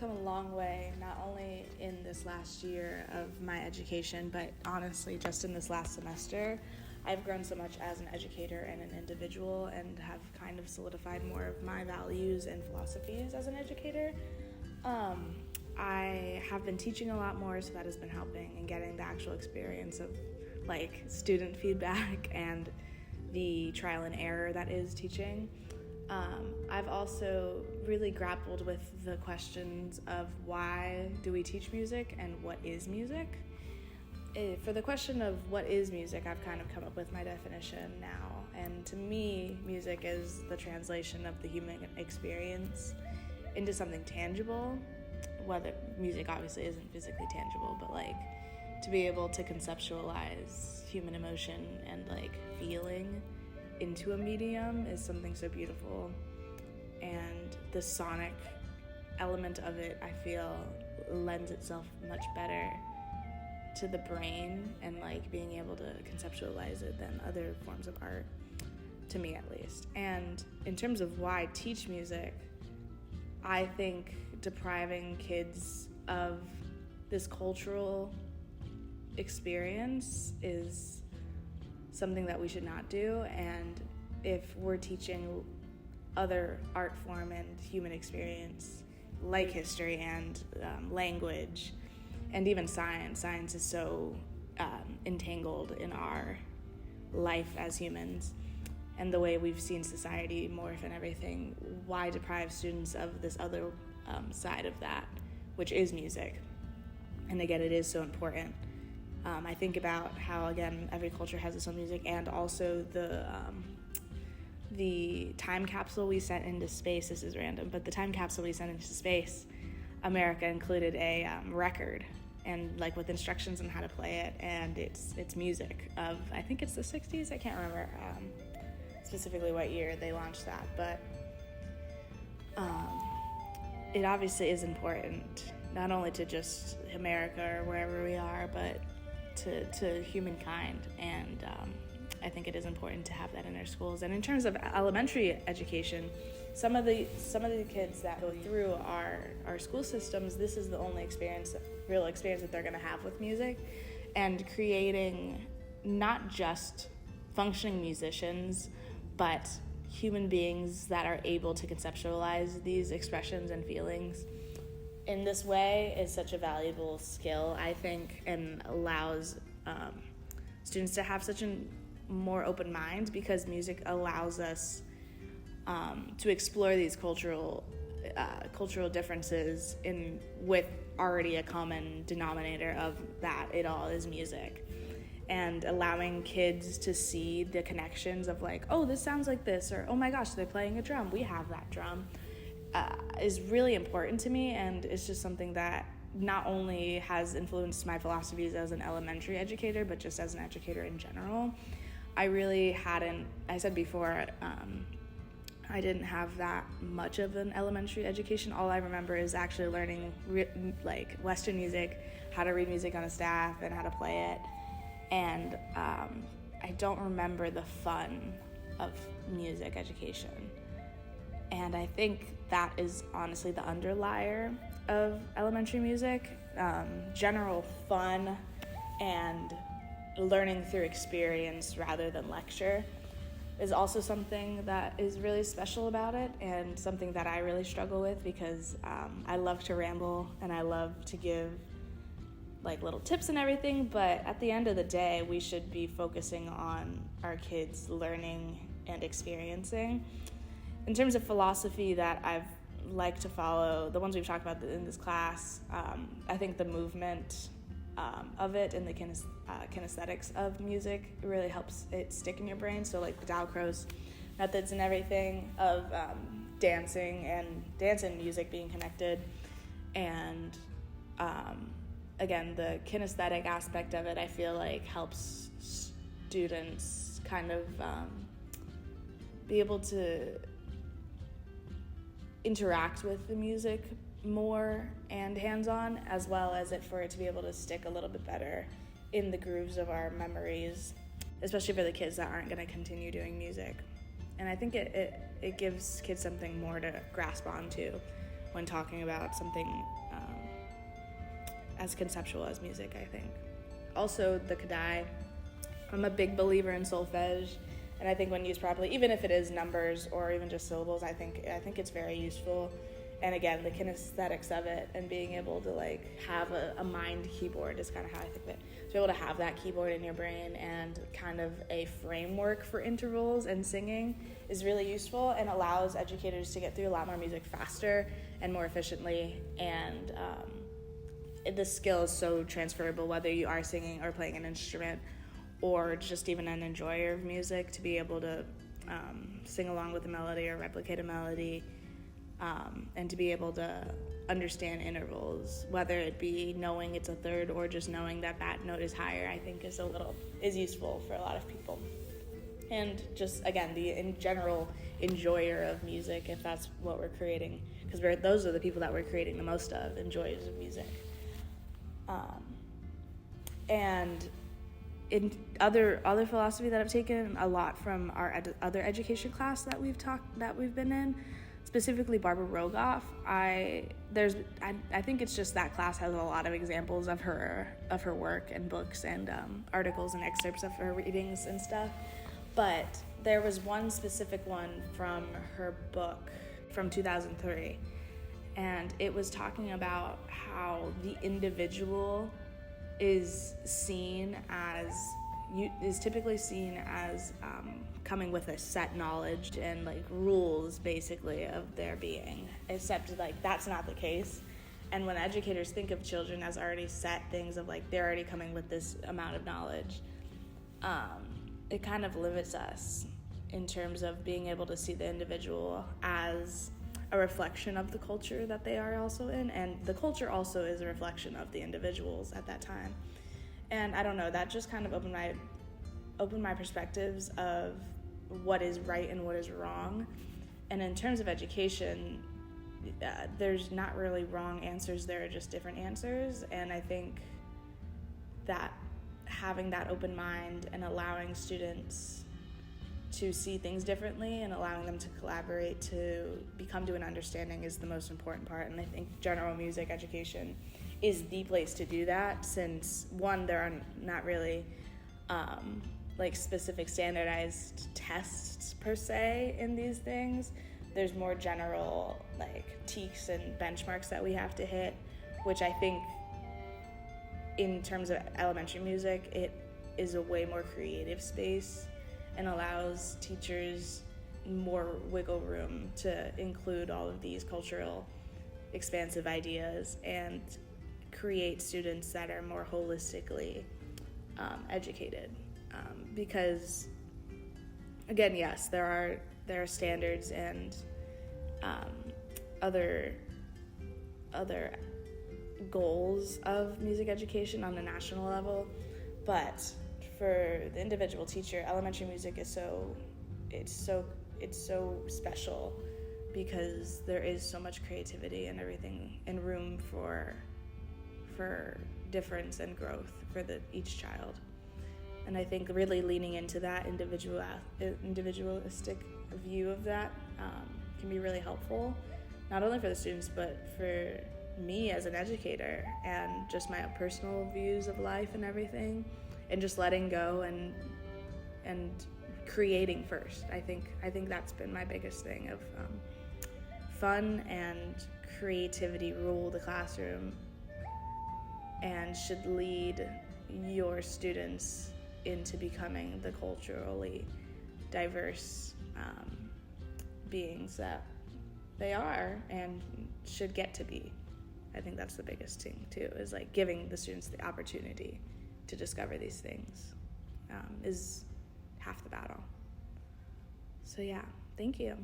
come a long way, not only in this last year of my education, but honestly, just in this last semester. I've grown so much as an educator and an individual and have kind of solidified more of my values and philosophies as an educator. I have been teaching a lot more, so that has been helping, and getting the actual experience of like student feedback and the trial and error that is teaching. I've also really grappled with the questions of why do we teach music and what is music. For the question of what is music, I've kind of come up with my definition now. And to me, music is the translation of the human experience into something tangible. Whether music obviously isn't physically tangible, but like to be able to conceptualize human emotion and like feeling into a medium is something so beautiful. And the sonic element of it, I feel, lends itself much better to the brain and like being able to conceptualize it than other forms of art, to me at least. And in terms of why I teach music, I think depriving kids of this cultural experience is something that we should not do. And if we're teaching other art form and human experience like history and language and even science is so entangled in our life as humans and the way we've seen society morph and everything, why deprive students of this other side of that, which is music? And again, it is so important. I think about how, again, every culture has its own music, and also the time capsule we sent into space, this is random, but the time capsule we sent into space, America included a record and like with instructions on how to play it, and it's music of, I think it's the 60s, I can't remember specifically what year they launched that, but it obviously is important, not only to just America or wherever we are, but to humankind, and I think it is important to have that in our schools. And in terms of elementary education, some of the kids that go through our school systems, this is the only real experience that they're going to have with music, and creating not just functioning musicians, but human beings that are able to conceptualize these expressions and feelings in this way is such a valuable skill, I think, and allows students to have such a more open mind, because music allows us to explore these cultural differences with already a common denominator of that it all is music, and allowing kids to see the connections of like, oh, this sounds like this, or oh my gosh, they're playing a drum, we have that drum, is really important to me. And it's just something that not only has influenced my philosophies as an elementary educator, but just as an educator in general. I really hadn't, I said before, I didn't have that much of an elementary education. All I remember is actually learning like Western music, how to read music on a staff and how to play it. And I don't remember the fun of music education. And I think that is honestly the underlier of elementary music. General fun and learning through experience rather than lecture is also something that is really special about it, and something that I really struggle with, because I love to ramble and I love to give like little tips and everything, but at the end of the day, we should be focusing on our kids learning and experiencing. In terms of philosophy that I've liked to follow, the ones we've talked about in this class, I think the movement of it and the kinesthetics of music really helps it stick in your brain. So like the Dalcroze methods and everything of dancing and dance and music being connected, and again, the kinesthetic aspect of it, I feel like helps students kind of be able to interact with the music more and hands-on, as well as for it to be able to stick a little bit better in the grooves of our memories, especially for the kids that aren't going to continue doing music. And I think it gives kids something more to grasp onto when talking about something as conceptual as music, I think. Also, the kadai. I'm a big believer in solfege, and I think when used properly, even if it is numbers or even just syllables, I think it's very useful. And again, the kinesthetics of it and being able to like have a mind keyboard is kind of how I think of it. To be able to have that keyboard in your brain and kind of a framework for intervals and singing is really useful and allows educators to get through a lot more music faster and more efficiently. And the skill is so transferable, whether you are singing or playing an instrument or just even an enjoyer of music, to be able to sing along with a melody or replicate a melody. And to be able to understand intervals, whether it be knowing it's a third or just knowing that note is higher, I think is useful for a lot of people. And just, again, the in general enjoyer of music, if that's what we're creating, because those are the people that we're creating the most of, enjoyers of music. And in other philosophy that I've taken a lot from our other education class that we've been in, specifically Barbara Rogoff, I think it's just that class has a lot of examples of her work and books and articles and excerpts of her readings and stuff. But there was one specific one from her book from 2003, and it was talking about how the individual is typically seen as coming with a set knowledge and like rules basically of their being, except like that's not the case. And when educators think of children as already set things of like they're already coming with this amount of knowledge, it kind of limits us in terms of being able to see the individual as a reflection of the culture that they are also in, and the culture also is a reflection of the individuals at that time. And I don't know, that just kind of opened my perspectives of what is right and what is wrong. And in terms of education, there's not really wrong answers, there are just different answers. And I think that having that open mind and allowing students to see things differently and allowing them to collaborate to become to an understanding is the most important part. And I think general music education is the place to do that, since one, there are not really like specific standardized tests per se in these things. There's more general like TEKs and benchmarks that we have to hit, which I think in terms of elementary music, it is a way more creative space and allows teachers more wiggle room to include all of these cultural expansive ideas and create students that are more holistically educated. Because again, yes, there are standards and other goals of music education on the national level, but for the individual teacher, elementary music is so special because there is so much creativity and everything and room for difference and growth for each child. And I think really leaning into that individualistic view of that can be really helpful, not only for the students, but for me as an educator and just my personal views of life and everything, and just letting go and creating first. I think that's been my biggest thing of fun and creativity rule the classroom and should lead your students into becoming the culturally diverse beings that they are and should get to be. I think that's the biggest thing too, is like giving the students the opportunity to discover these things is half the battle. So yeah, thank you.